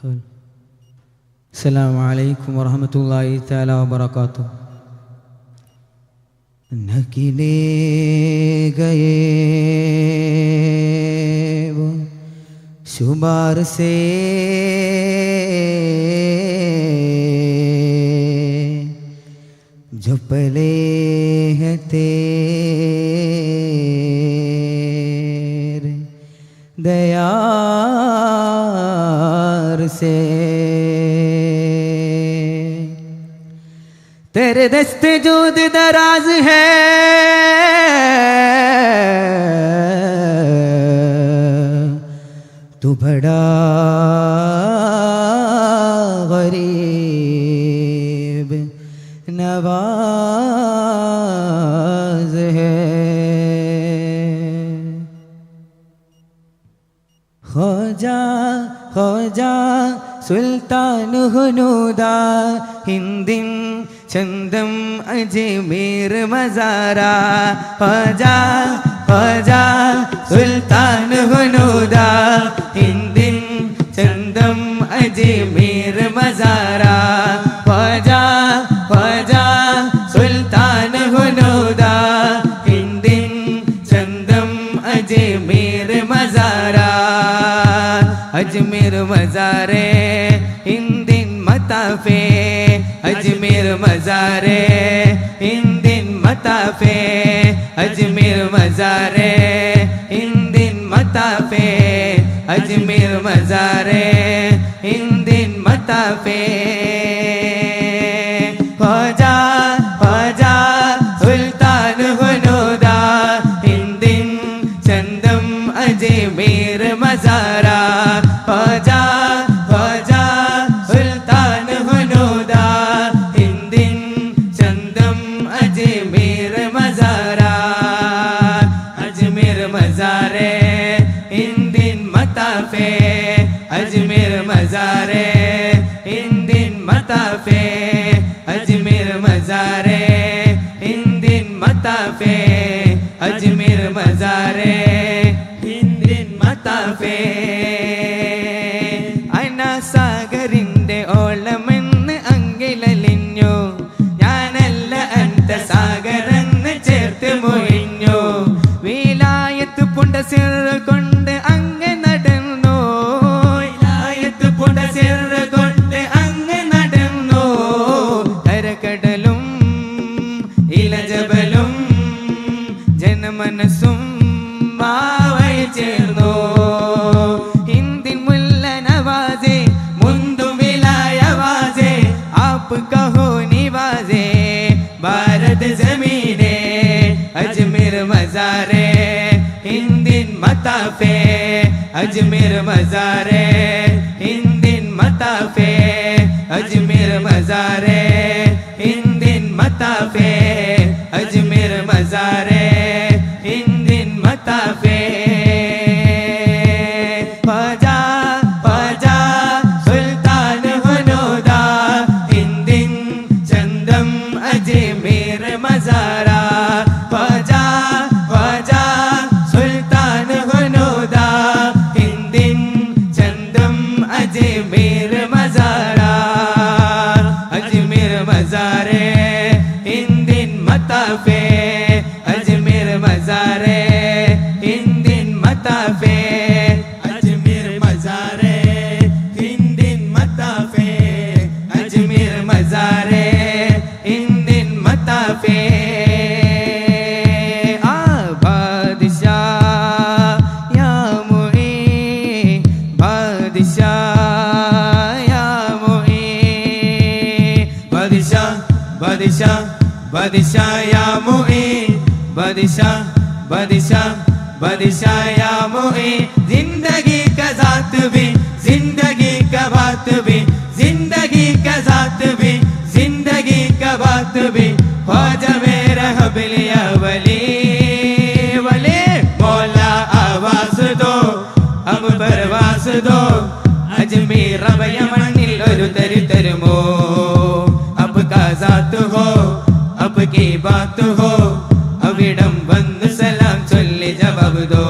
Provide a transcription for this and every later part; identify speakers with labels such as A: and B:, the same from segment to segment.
A: अस्सलामु अलैकुम वरहमतुल्लाहि तआला वबरकातुह। नकीले गए वो शुमार से जो पले हैं तेरे दयार से, तेरे दस्ते जूद दराज है तू बड़ा गरीब नवाज है। ख्वाजा ख्वाजा सुल्तान हुनूदा हिंदिन चंदम अजमेर मज़ारा। ख्वाजा ख्वाजा सुल्तान हुनूदा हिंदिन चंदम अजमेर मज़ारा। ख्वाजा ख्वाजा सुल्तान हुनूदा हिंदिन चंदम अजमेर मज़ारा। अजमेर मज़ारे हिंदिन मताफे, अजमेर मज़ारे हिंदिन मताफे, अजमेर मज़ारे हिंदिन मताफे, अजमेर मज़ारे हिंदिन मताफे। ख्वाजा ख्वाजा सुल्तान हुनूदा हिंदिन चंदम अजमेर मज़ारा। ख्वाजा ख्वाजा सुल्तान हुनूदा हिंदिन चंदम अजमेर मज़ारा। अजमेर मज़ारे हिंदिन मताफे, अजमेर मज़ारे हिंदिन मताफे, अजमेर मज़ारे हिंदिन मताफे, अजमेर मज़ारे हिंदिन मताफे। അനാസാഗറിന്റെ ഓളമെന്ന് അങ്കിലലിഞ്ഞു, ഞാനല്ല അന്ത സാഗരെന്ന് ചേർത്ത് മൊഴിഞ്ഞു. വിലായത്ത് പുണ്ട സിർ കൊണ്ട് അങ്ങ് നടന്നു, വിലായത്ത് പുണ്ട സിർ കൊണ്ട് അങ്ങ് നടന്നു. കരകടലും ഇലജബലും ജനമനസ്സും മാവൈ ചേർന്നു. हिंदिन मुल्ला नवाजे मुंदु मिलाय आवाजे, आप कहो निवाजे भारत ज़मीने। अजमेर मज़ारे हिंदिन मताफे, अजमेर मज़ारे हिंदिन मताफे, अजमेर मज़ारे हिंदिन मताफे, अजमेर मज़ारे हिंदिन मताफे। ख्वाजा ख्वाजा सुल्तान हुनूदा हिंदिन चंदम अजमेर मज़ारा। ख्वाजा ख्वाजा सुल्तान हुनूदा हिंदिन चंदम अजमेर मज़ारा। अजमेर मज़ारे हिंदिन मताफे, अजमेर मज़ारे हिंदिन मताफे, अजमेर मज़ारे हिंदिन मताफे, अजमेर मज़ारे हिंदिन मताफे। बादशाह या मुई, बादशाह या मुई, बादशाह बादशाह बादशाह या मुई, बादशाह बादशाह बादशाह या मुई। जिंदगी का ज़ात भी, जिंदगी का बात भी, जिंदगी का ज़ात भी, जिंदगी का बात भी। ख्वाजा मेरा हबलिया वली वली, मौला आवाज़ दो हम परवास दो। अजमेर रबय मण्णिल ഒരു തരുമോ, अब का ज़ात हो अब की बात हो, अविडम वന്ന് सलाम चൊല്ലി जवाब दो.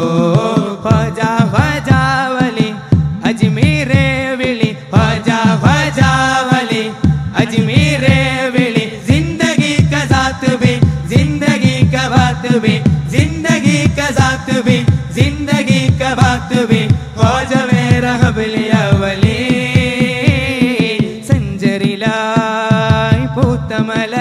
A: का साथ भी जिंदगी का बात भी ख्वाजा मेरा हबलिया वली സഞ്ചരിലായി പൂത്തമല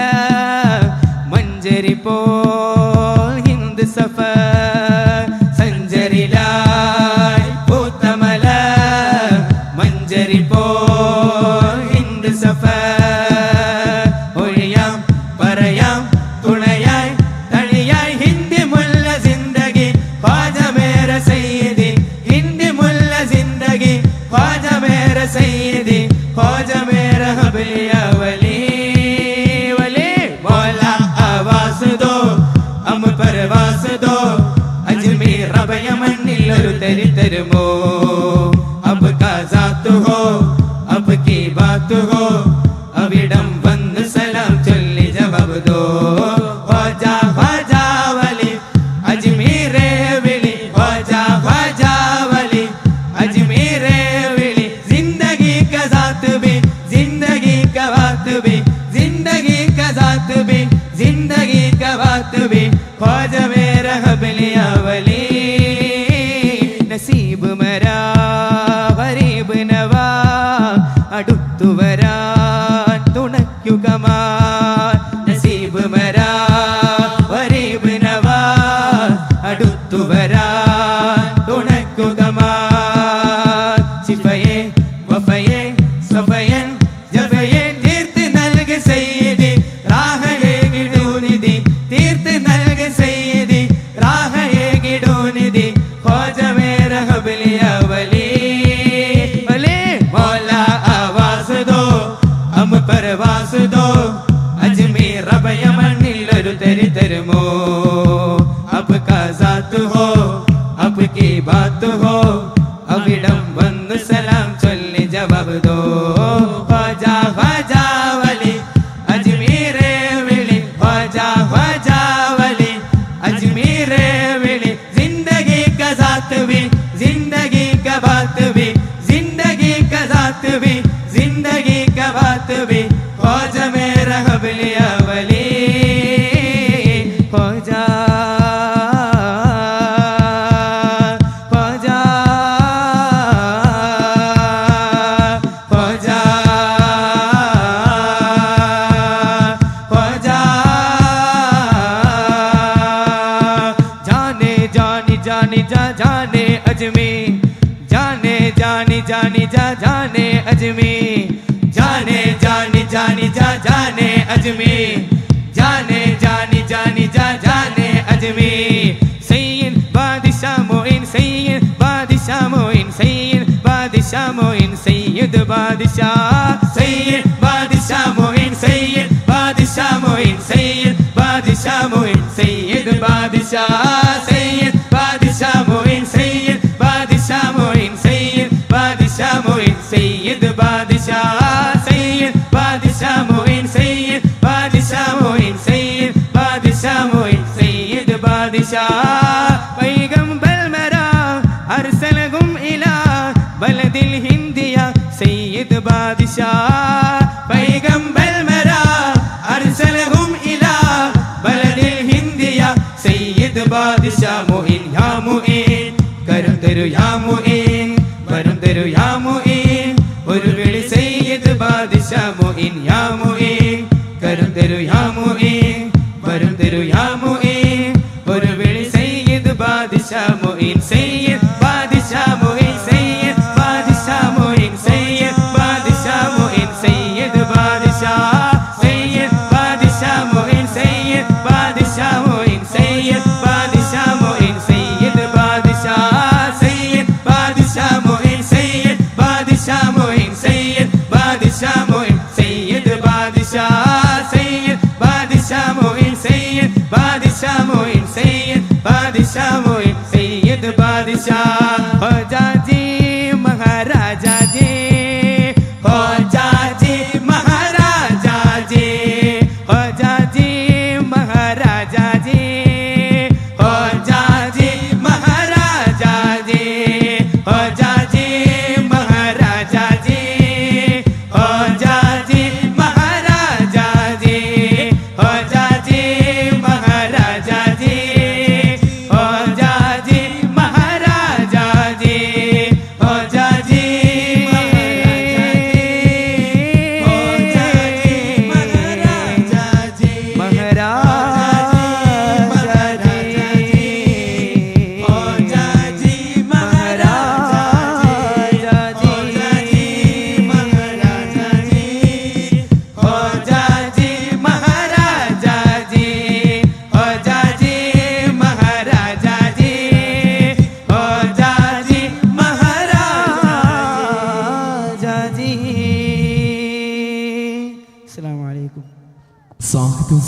A: മഞ്ചരി പോൽ ഹിന്ദ് സഫർ സഞ്ചരിലായി പൂത്തമല മഞ്ചരി പോൽ ഹിന്ദ് സഫർ ഒഴിയാം പറയാം തുണയായി തണിയായി ഹിന്ദി മുല്ല ജിന്ദഗി ख्वाजा मेरा सैयदी हिंदी मुल्ला जिंदगी ख्वाजा मेरा सैयदी ख्वाजा मेरा हबलिया वली वली मौला आवास दो हम परवास दो अजमेर रब यमनिल ഒരു തരി തരുമോ अब का जात हो अब की बात हो അവിടം വന്ന് സലാം ചൊല്ലി ജവാബ് ദോ ख्वाजा ख्वाजा वली अजमेरे विली ख्वाजा ख्वाजा वली अजमेरे विली जिंदगी का साथ भी जिंदगी का बात भी जिंदगी का साथ भी जिंदगी का बात भी ख्वाजा मेरा हबलिया वली नसीब मेरा गरीब नवा അടുത്തു വരാൻ തുണയ്ക്കുകമാൻ നസീബ് മരാ ഗരീബ് നവാ അടുത്തു വരാൻ തുണയ്ക്കുകമാൻ ശിഫയെ വഫയെ സഫയൻ ജഫയെ തീർത്ത് നൽകി സയ്യിദി രാഹയെ ഗിടൂനിധി തീർത്ത് നൽകി സയ്യിദി രാഹയെ ഗിടൂനിധി ख्वाजा मेरा हबलिया वली वली मौला आवास दो हम परवास दो अजमेर रब यमनिल ഒരു തരി തരുമോ अब का जात हो अब की बात हो അവിടം വന്ന് സലാം ചൊല്ലി ജവാബ് ദോ ख्वाजा ख्वाजा वली अजमेरे विली ख्वाजा ख्वाजा वली अजमेरे विली जिंदगी का साथ भी जिंदगी का बात भी जिंदगी का साथ भी जिंदगी का बात भी ख्वाजा मेरा हबलिया वली ख्वाजा ख्वाजा ख्वाजा ख्वाजा जाने जानी जानी जा जाने अजमेर जाने जानी जानी जा जाने अजमेर जाने जानी जानी जा जाने अजमेर जाने जानी जानी जा जाने अजमेर सैयद बादशाह मोइन सैयद बादशाह मोइन सैयद बादशाह मोइन सैयद बादशाह सैयद बादशाह मोइन सैयद बादशाह मोइन सैयद बादशाह मोइन सैयद बादशाह सैयद बादशाह मोइन सैयद बादशाह मोइन सैयद बादशाह मोइन सैयद बादशाह सैयद बादशाह मोइन सैयद बादशाह मोइन सैयद बादशाह मोइन सैयद बादशाह पैगंबर मेरा अरसलहुम इला बलदिल हिंदिया सैयद बादशाह पैगंबर मेरा अरसलहुम इला बलदिल हिंदिया सैयद बादशाह मोइन या मोइन करुण तेरु या मोइन वरुण तेरु या मोइन ഒരു വിളി സയ്യിദ് ബാദശാഹ് മോയിൻ യാ മോയിൻ കരുൺ തരൂ യാ മോയിൻ വരും തരൂ യാ മോയിൻ ഒരു വിളി സയ്യിദ് ബാദശാഹ് മോയിൻ സയ്യിദ് ബാദശാഹ് മോയിൻ സയ്യിദ് ബാദശാഹ് മോയിൻ സയ്യിദ് ബാദശാഹ് മോയിൻ സയ്യിദ് ബാദശാഹ് സയ്യിദ് ബാദശാഹ് മോയിൻ സയ്യിദ് ബാദശാഹ് മോയിൻ സയ്യിദ് ബാദശാഹ് മോയിൻ സയ്യിദ് ബാദശാഹ് സയ്യിദ് ബാദശാഹ് മോയിൻ സയ്യിദ് ബാദശാഹ് മോയിൻ സയ്യിദ് ബാദശാഹ് മോയിൻ സയ്യിദ് ബാദശാഹ് സയ്യിദ് ബാദശാഹ് മോയിൻ സയ്യിദ് ബാദശാഹ് മോയിൻ സയ്യിദ് ബാദശാഹ് മോയിൻ സയ്യിദ് ബാദശാഹ് ख्वाजा जी महाराजा जी ख्वाजा जी महाराजा जी ख्वाजा जी महाराजा जी ख्वाजा जी महाराजा जी ख्वाजा जी महाराजा जी ख्वाजा जी महाराजा जी ख्वाजा जी महाराजा जी ख्वाजा
B: അധികം